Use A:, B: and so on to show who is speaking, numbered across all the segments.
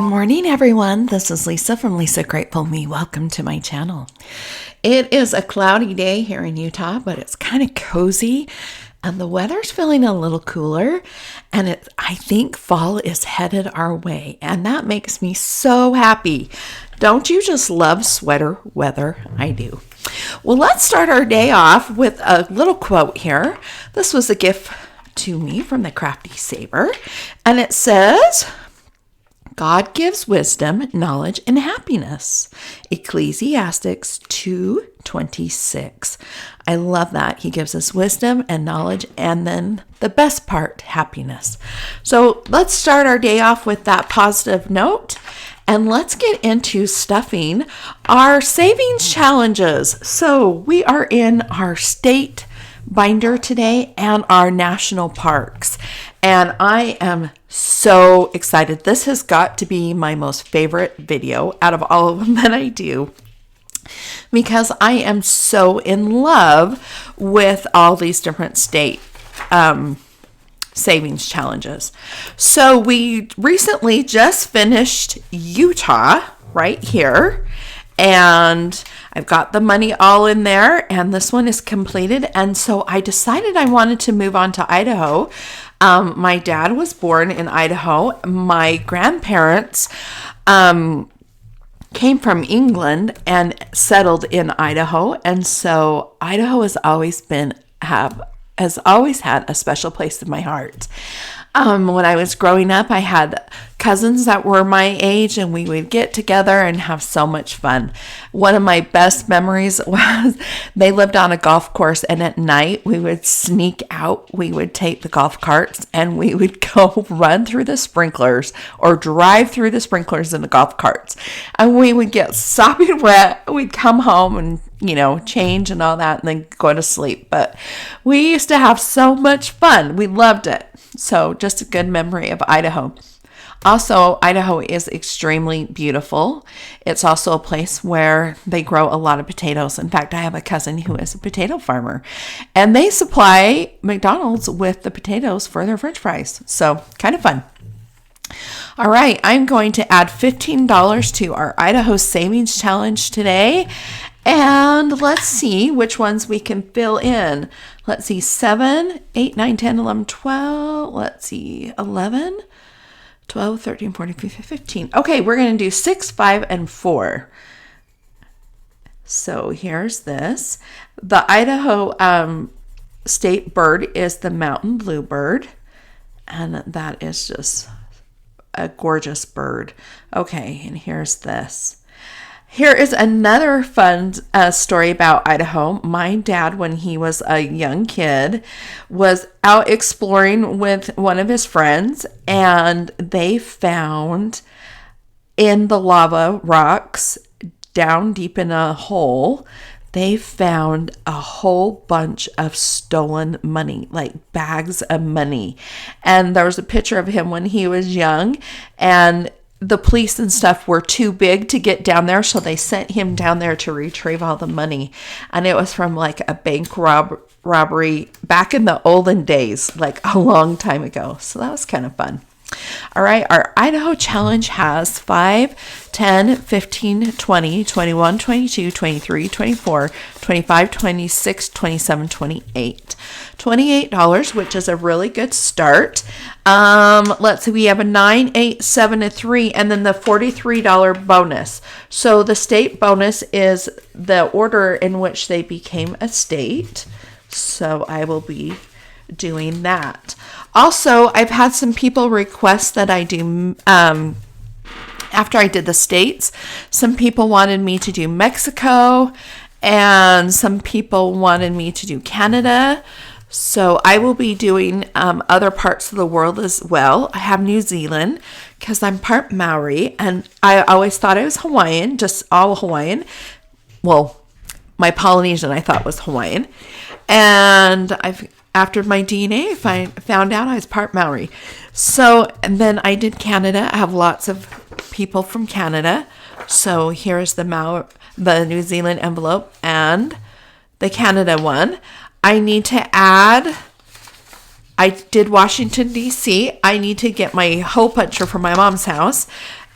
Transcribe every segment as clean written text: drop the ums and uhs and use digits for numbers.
A: Good morning, everyone. This is Lisa from Lisa Grateful Me. Welcome to my channel. It is a cloudy day here in Utah, but it's kind of cozy and the weather's feeling a little cooler, and I think fall is headed our way, and that makes me so happy. Don't you just love sweater weather? I do. Well, let's start our day off with a little quote here. This was a gift to me from the Crafty Saver, and it says, God gives wisdom, knowledge, and happiness. Ecclesiastes 2:26. I love that. He gives us wisdom and knowledge, and then the best part, happiness. So let's start our day off with that positive note, and let's get into stuffing our savings challenges. So we are in our state binder today and our national parks, and I am so excited. This has got to be my most favorite video out of all of them that I do, because I am so in love with all these different state savings challenges. So we recently just finished Utah right here, and I've got the money all in there, and this one is completed. And so I decided I wanted to move on to Idaho. My dad was born in Idaho. My grandparents came from England and settled in Idaho. And so Idaho has always had a special place in my heart. When I was growing up, I had cousins that were my age, and we would get together and have so much fun. One of my best memories was they lived on a golf course, and at night we would sneak out. We would take the golf carts and we would go run through the sprinklers or drive through the sprinklers in the golf carts. And we would get sopping wet. We'd come home and change and all that, and then go to sleep. But we used to have so much fun. We loved it. So just a good memory of Idaho. Also, Idaho is extremely beautiful. It's also a place where they grow a lot of potatoes. In fact, I have a cousin who is a potato farmer, and they supply McDonald's with the potatoes for their French fries. So kind of fun. All right, I'm going to add $15 to our Idaho Savings Challenge today. And let's see which ones we can fill in. Let's see, 7, 8, 9, 10, 11, 12. Let's see, 11, 12, 13, 14, 15. Okay, we're going to do 6, 5, and 4. So here's this. The Idaho state bird is the mountain bluebird. And that is just a gorgeous bird. Okay, and here's this. Here is another fun story about Idaho. My dad, when he was a young kid, was out exploring with one of his friends, and they found in the lava rocks down deep in a hole, they found a whole bunch of stolen money, like bags of money. And there was a picture of him when he was young, and the police and stuff were too big to get down there, so they sent him down there to retrieve all the money. And it was from like a bank robbery back in the olden days, like a long time ago. So that was kind of fun. All right, our Idaho challenge has 5, 10, 15, 20, 21, 22, 23, 24, 25, 26, 27, 28. $28, which is a really good start. Let's see, we have a 9, 8, 7, and 3, and then the $43 bonus. So the state bonus is the order in which they became a state. So I will be doing that. Also, I've had some people request that I do, after I did the states, some people wanted me to do Mexico, and some people wanted me to do Canada. So I will be doing other parts of the world as well. I have New Zealand because I'm part Maori, and I always thought I was Hawaiian, just all Hawaiian. Well, my Polynesian I thought was Hawaiian. And after my DNA, I found out I was part Maori. So, and then I did Canada. I have lots of people from Canada. So here's the New Zealand envelope and the Canada one. I need to add, I did Washington, D.C. I need to get my hole puncher from my mom's house.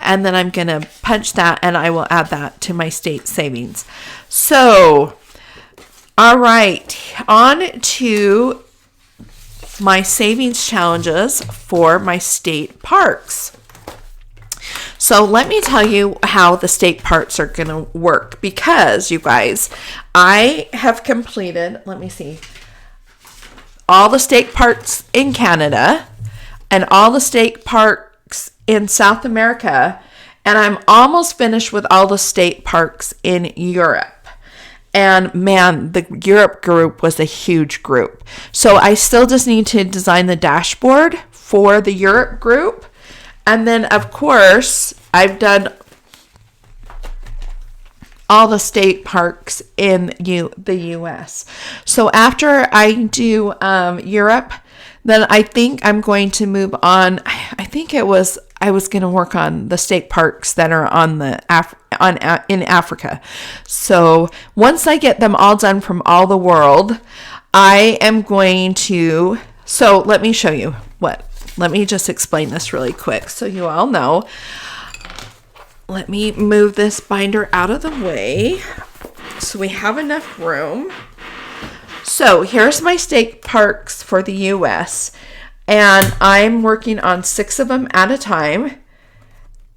A: And then I'm going to punch that and I will add that to my state savings. So, all right, on to my savings challenges for my state parks. So let me tell you how the state parks are going to work, because you guys, I have completed, let me see, all the state parks in Canada and all the state parks in South America, and I'm almost finished with all the state parks in Europe. And man, the Europe group was a huge group. So I still just need to design the dashboard for the Europe group. And then, of course, I've done all the state parks in the U.S. So after I do Europe, then I think I'm going to move on. I think I was going to work on the state parks that are in Africa. So once I get them all done from all the world, I am going to. So let me show you what. Let me just explain this really quick so you all know. Let me move this binder out of the way so we have enough room. So here's my state parks for the U.S. and I'm working on 6 of them at a time.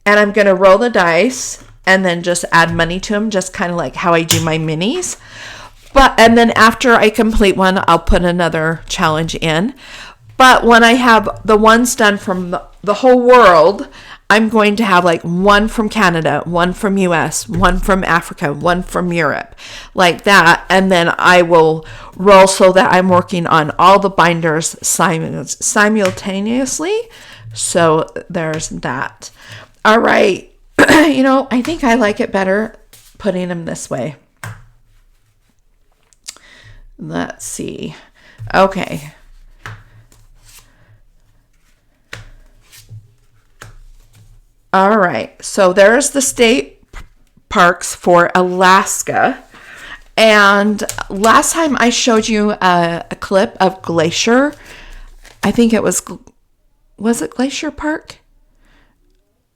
A: And I'm going to roll the dice and then just add money to them, just kind of like how I do my minis. And then after I complete one, I'll put another challenge in. But when I have the ones done from the whole world, I'm going to have like one from Canada, one from US, one from Africa, one from Europe, like that. And then I will roll so that I'm working on all the binders simultaneously. So there's that. All right. I think I like it better putting them this way. Let's see. Okay. All right, so there's the state parks for Alaska. And last time I showed you a clip of Glacier. I think it was it Glacier Park?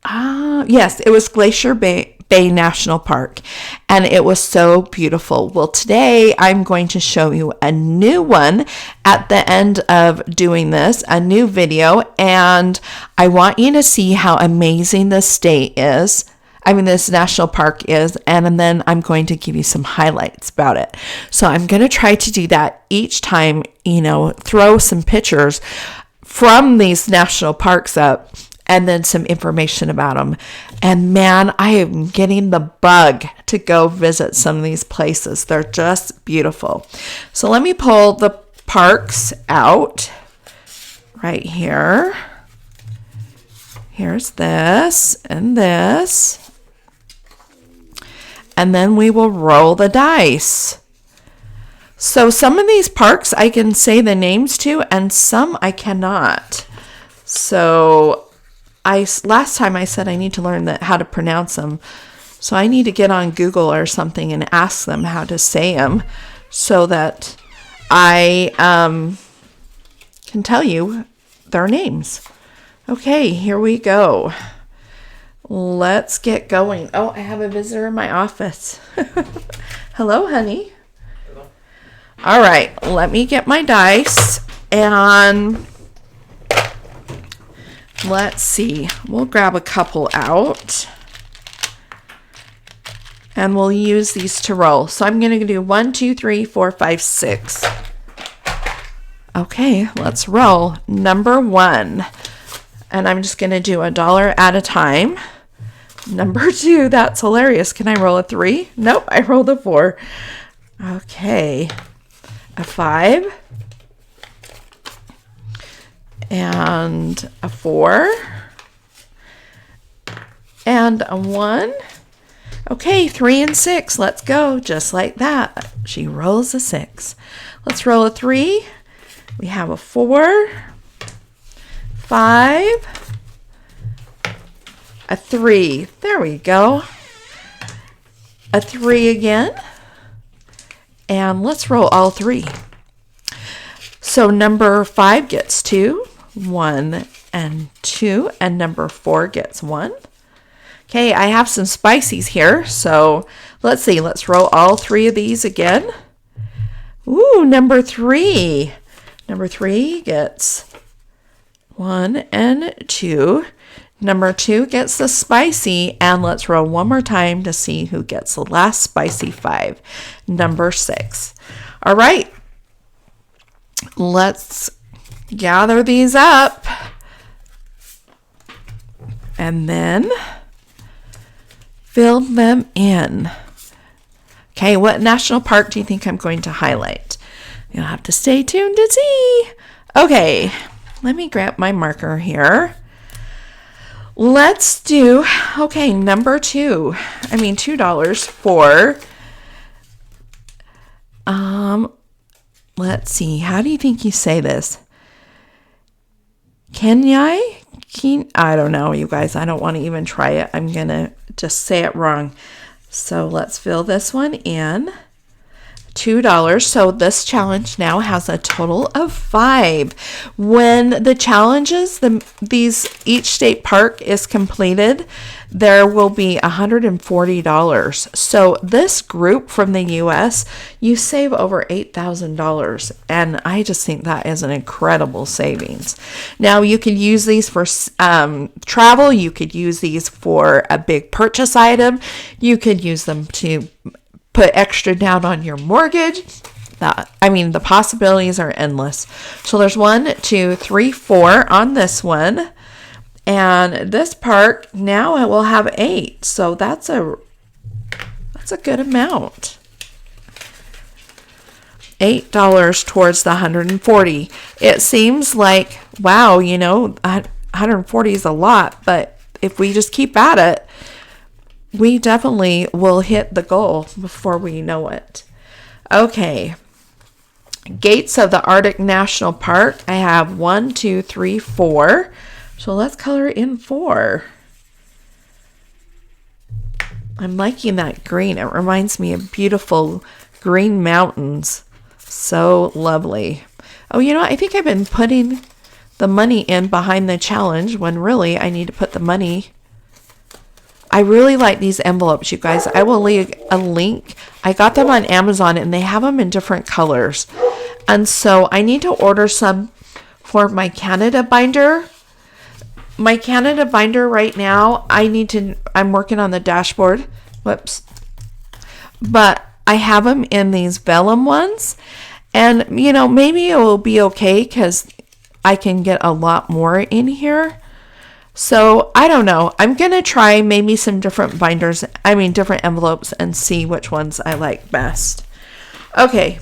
A: Yes, it was Glacier Bay National Park. And it was so beautiful. Well, today I'm going to show you a new one at the end of doing this, a new video. And I want you to see how amazing this state is. This national park is. And then I'm going to give you some highlights about it. So I'm going to try to do that each time, throw some pictures from these national parks up. And then some information about them. And man, I am getting the bug to go visit some of these places. They're just beautiful. So let me pull the parks out right here. Here's this and this. And then we will roll the dice. So some of these parks I can say the names to, and some I cannot. So last time I said I need to learn how to pronounce them. So I need to get on Google or something and ask them how to say them so that I can tell you their names. Okay, here we go. Let's get going. Oh, I have a visitor in my office. Hello, honey. Hello. All right, let me get my dice and let's see. We'll grab a couple out. And we'll use these to roll. So I'm going to do 1, 2, 3, 4, 5, 6. Okay, let's roll. Number 1. And I'm just going to do $1 at a time. Number 2, that's hilarious. Can I roll a 3? Nope, I rolled a 4. Okay. A 5. And a 4. And a 1. Okay, 3 and 6. Let's go. Just like that. She rolls a 6. Let's roll a 3. We have a 4. 5. A 3. There we go. A 3 again. And let's roll all 3. So number 5 gets 2. 1 and 2. And number 4 gets 1. Okay, I have some spices here. So let's see. Let's roll all 3 of these again. Ooh, number 3. Number 3 gets 1 and 2. Number 2 gets the spicy, and let's roll one more time to see who gets the last spicy 5. Number 6. All right, let's gather these up and then fill them in. Okay, what national park do you think I'm going to highlight? You'll have to stay tuned to see. Okay, let me grab my marker here. Let's do, okay, number 2. I mean, $2 for, let's see, how do you think you say this? Kenyai? I don't know, you guys. I don't want to even try it. I'm going to just say it wrong. So let's fill this one in. $2. So this challenge now has a total of 5. When the challenges, each state park is completed, there will be $140. So this group from the U.S., you save over $8,000. And I just think that is an incredible savings. Now you could use these for travel. You could use these for a big purchase item. You could use them to put extra down on your mortgage. The possibilities are endless. So there's 1, 2, 3, 4 on this one. And this park now it will have 8. So that's a good amount. $8 towards the 140. It seems like, wow, 140 is a lot, but if we just keep at it, we definitely will hit the goal before we know it. Okay. Gates of the Arctic National Park. I have 1, 2, 3, 4. So let's color in 4. I'm liking that green. It reminds me of beautiful green mountains. So lovely. Oh, I think I've been putting the money in behind the challenge when really I need to put the money. I really like these envelopes, you guys. I will leave a link. I got them on Amazon and they have them in different colors. And so I need to order some for my Canada binder. My Canada binder right now, I'm working on the dashboard. Whoops. But I have them in these vellum ones. And, maybe it will be okay because I can get a lot more in here. So I don't know. I'm going to try maybe some different different envelopes and see which ones I like best. Okay.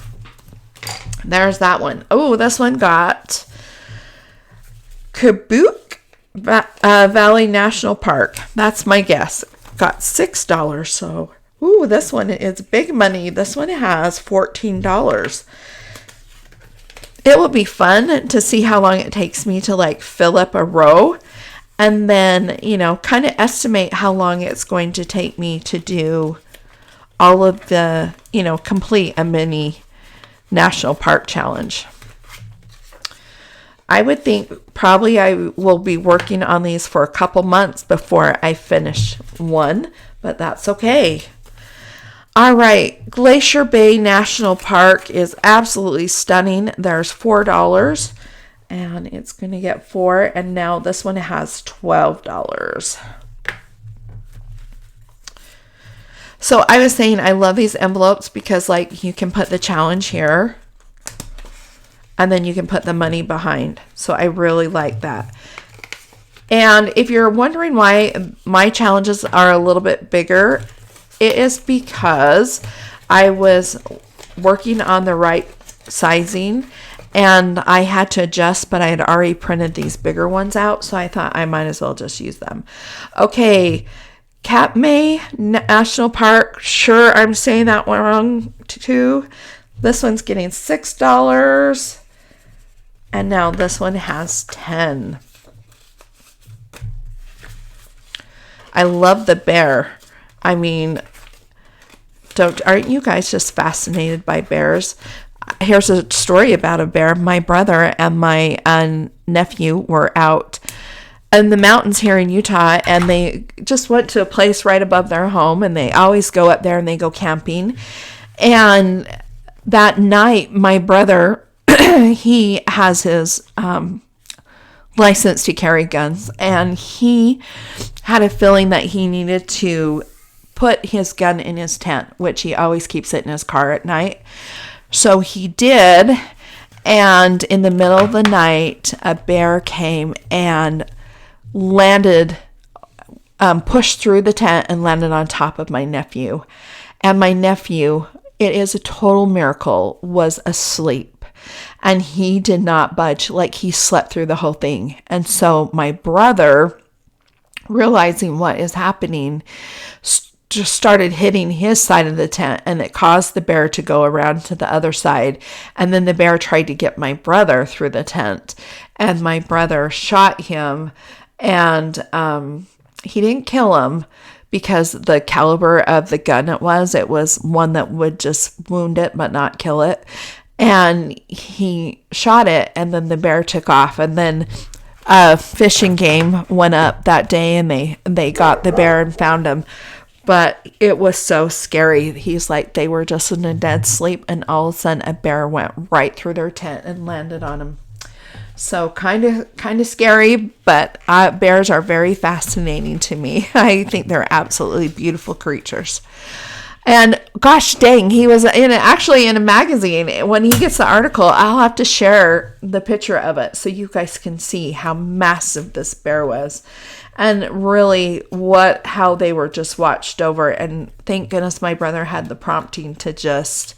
A: There's that one. Oh, this one got Kabuk Valley National Park. That's my guess. Got $6. So, this one is big money. This one has $14. It will be fun to see how long it takes me to fill up a row. And then, kind of estimate how long it's going to take me to do all of the, complete a mini national park challenge. I would think probably I will be working on these for a couple months before I finish one, but that's okay. All right, Glacier Bay National Park is absolutely stunning. There's $4. And it's going to get 4. And now this one has $12. So I was saying I love these envelopes because you can put the challenge here. And then you can put the money behind. So I really like that. And if you're wondering why my challenges are a little bit bigger, it is because I was working on the right sizing. And I had to adjust, but I had already printed these bigger ones out, so I thought I might as well just use them. Okay, Katmai National Park. Sure, I'm saying that one wrong too. This one's getting $6, and now this one has 10. I love the bear. Aren't you guys just fascinated by bears? Here's a story about a bear. My brother and my nephew were out in the mountains here in Utah, and they just went to a place right above their home, and they always go up there and they go camping. And that night, my brother, he has his license to carry guns, and he had a feeling that he needed to put his gun in his tent, which he always keeps it in his car at night. So he did, and in the middle of the night, a bear came and landed, pushed through the tent and landed on top of my nephew. And my nephew, it is a total miracle, was asleep. And he did not budge, like he slept through the whole thing. And so my brother, realizing what is happening, just started hitting his side of the tent, and it caused the bear to go around to the other side. And then the bear tried to get my brother through the tent, and my brother shot him, and he didn't kill him, because the caliber of the gun it was one that would just wound it but not kill it. And he shot it, and then the bear took off. And then a fishing game went up that day, and they got the bear and found him. But it was so scary. He's like, they were just in a dead sleep, and all of a sudden a bear went right through their tent and landed on him. So kind of scary, but bears are very fascinating to me. I think they're absolutely beautiful creatures. And gosh dang, he was actually in a magazine. When he gets the article, I'll have to share the picture of it so you guys can see how massive this bear was, and really how they were just watched over. And thank goodness my brother had the prompting to just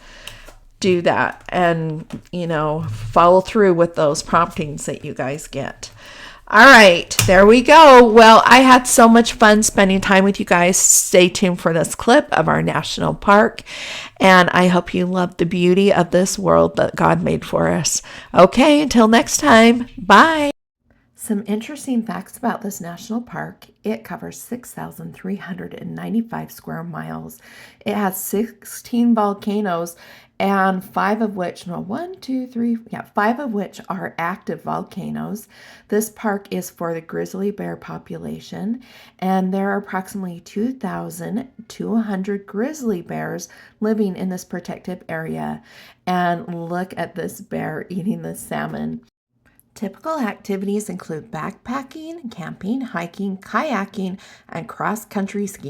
A: do that and, follow through with those promptings that you guys get. All right, there we go. Well, I had so much fun spending time with you guys. Stay tuned for this clip of our national park, and I hope you love the beauty of this world that God made for us. Okay, until next time, bye. Some interesting facts about this national park. It covers 6,395 square miles. It has 16 volcanoes, and five of which are active volcanoes. This park is for the grizzly bear population, and there are approximately 2,200 grizzly bears living in this protected area. And look at this bear eating the salmon. Typical activities include backpacking, camping, hiking, kayaking, and cross-country skiing.